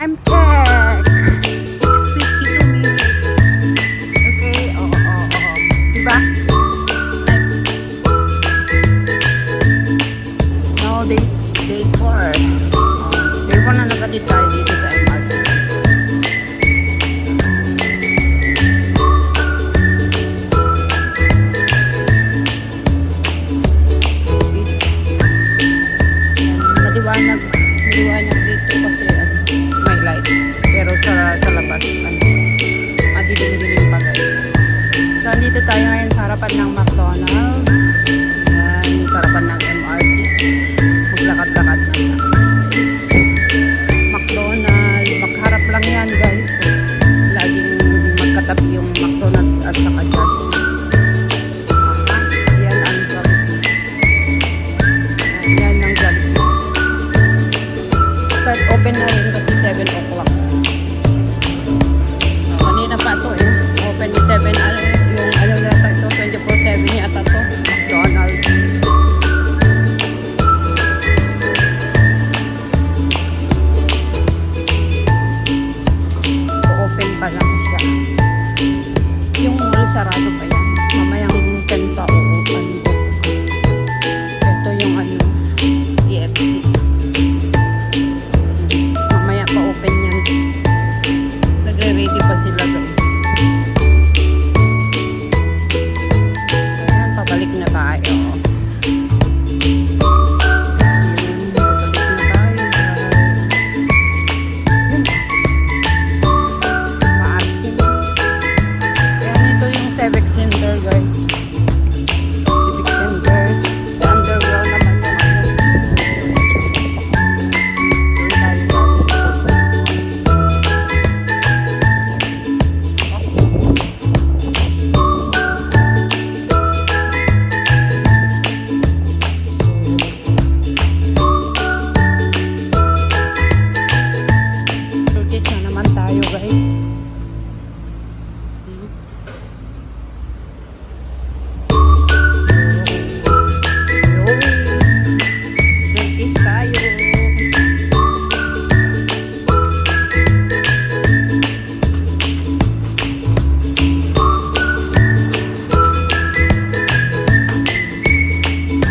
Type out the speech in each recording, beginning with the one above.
Time check. 6:52 minutes. Okay, oo. Diba? No, day 4. Day 4 na nagadit tayo dito sa MRT. Maliwanag dito kasi may light, pero sa labas madilim-dilim pa guys. So dito tayo ngayon sa harapan ng McDonald's. Yan, sa harapan ng MRT. Maglakad-lakad na McDonald's, makaharap lang yan guys. So, laging magkatabi yung McDonald's at saka Jollibee. Yan ang Jollibee. Yan ang Jollibee. Start open na rin kasi 7 o'clock. Kanina pa to open ni 7 yung yata ito 24/7 yata to McDonald's. Open pa lang siya. Yung mall sarado pa yan. Mamayang 10 pa open. Ito yung KFC. Pa-open yan. Nagre-ready pa sila guys. Ayan, pabalik na tayo. Ayan, ito yung Civic Center guys. Civic Center. Sa underground naman tayo guys. Circus tayo.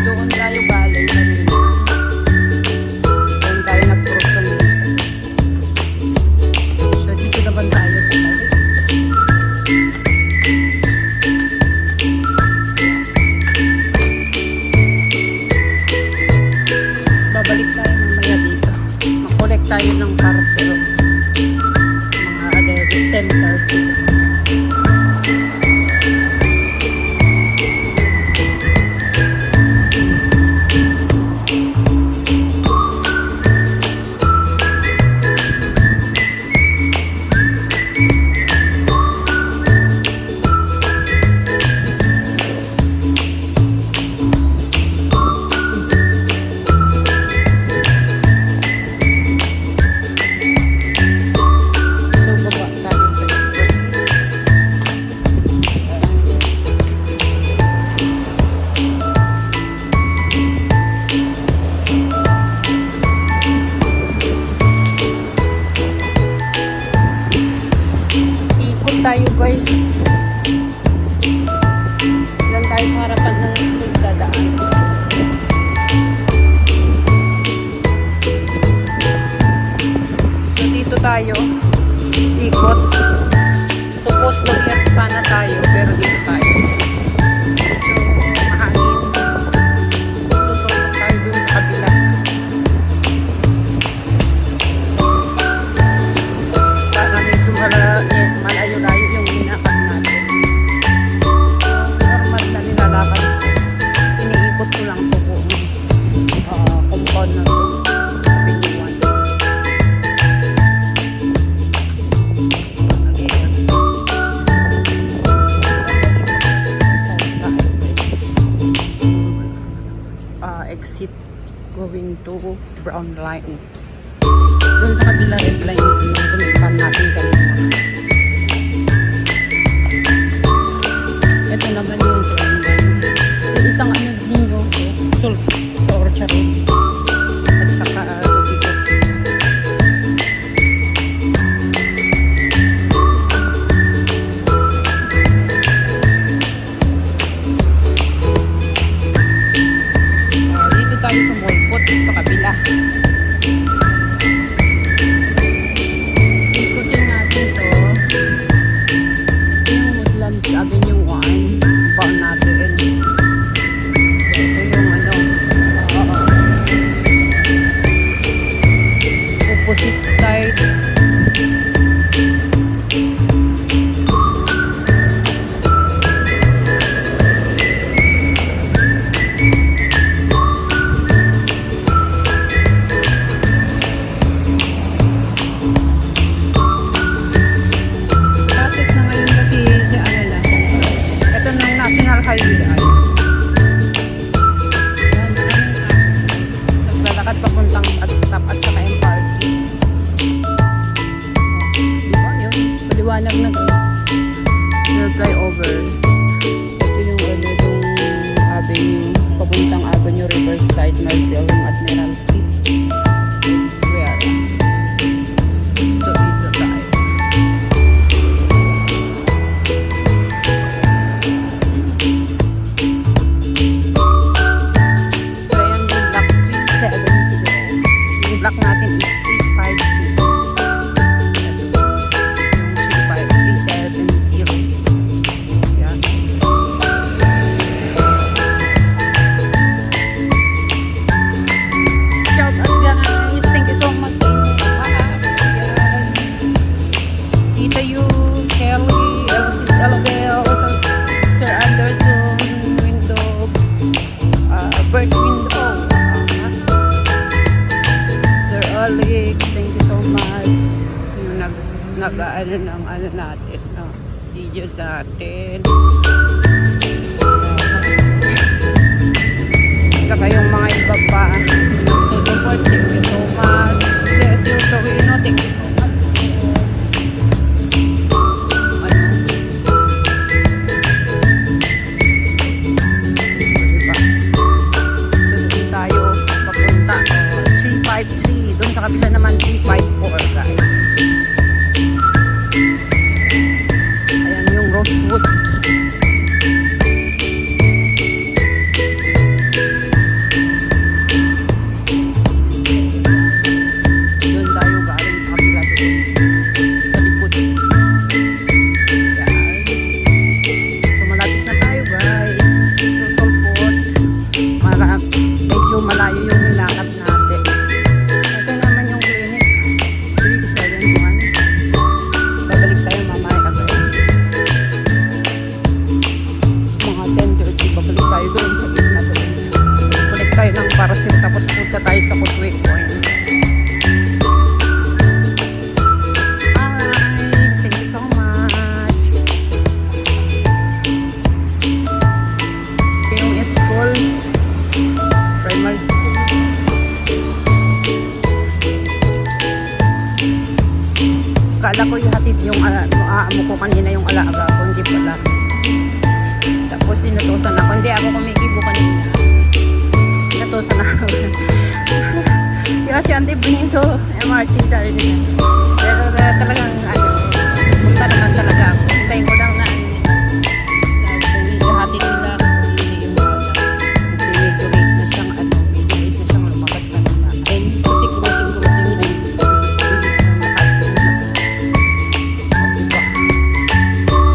Doon tayo balay kanina. Doon tayo nag-cross kanina. Babalik tayo mamaya dito. Mag-collect tayo ng parcel. Mga 10:30. Tayo guys. Lang tayo sa harapan ng dadaan. So dito tayo ikot. Supos mag-left sana tayo pero dito tayo. Medyo mahangin. Tutok tayo dun sa kabila. Para medyo malayo-layo yung minakad natin. Normal na nilalakad. Iniikot ko lang ito kung compound na ito. Pinuwan. Exit going to brown line. Doon sa kabila red line yung pumuntahan natin kanina. Ito naman yung brown line. Yung isang din yung sa Orchard at saka dito. highway ay. Yan, naglalakad papuntang at stop at saka MRT. Di ba yun? Paliwanag na guys. Yung flyover. Ito yung yung avenue, papuntang Avenue Riverside, Marcellum, Admiralty. Square. So dito tayo. So yan yung block 370. Yung block natin is 353. Bird window. Sir Oleg, thank you so much. Yung nag-ano ng ano natin, video natin. Saka yung mga iba pa. So, support, thank you so much. Bless you, Torino, thank you so much. Doon sa kabila naman 354 guys. Ayan yung Rosewood. Doon tayo galing sa kabila doon. Sa likod. Ayan. So malapit na tayo guys. So sulpot. Medyo malayo yung nilakad natin. Parasil, tapos punta tayo sa Footway Point. Alright, thank you so much. Yung school, primary school. Kala ko ihatid yung amo ko kanina yung alaga ko, hindi pala. Tapos sinutusan ako, hindi ako kumikibo kanina. Sinutusan ako. Kaya siya hindi bringin to MRT dahil niya. Pero talagang punta naman talaga ako. Hintayin ko lang na ihatid nila. Kasi medyo late na siyang lumabas na naman. Ayun, kasi crossing.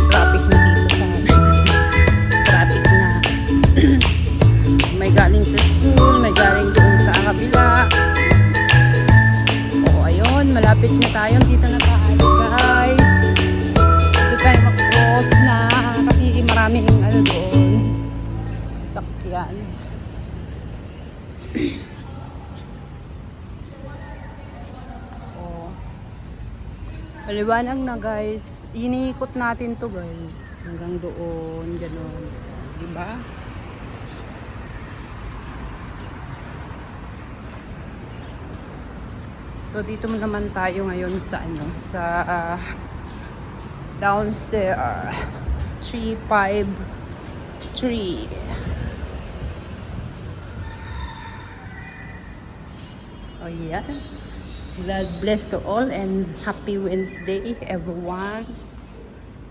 Traffic na dito sa traffic na. May galing sa school, may galing doon sa kabila. O ayun, malapit na tayo. Dito na tayo guys. Dito tayo mag-cross na kasi maraming ano doon. Sasakyan. O. Paliwanag na guys. Iniikot natin to guys. Hanggang doon, gano'n. Diba? So dito naman tayo ngayon sa downstairs 353. Oh yeah. God bless to all and happy Wednesday everyone.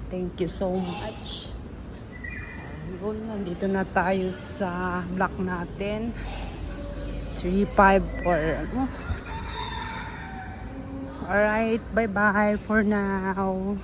Thank you so much. Nandito na tayo sa block natin 354. Alright, bye-bye for now.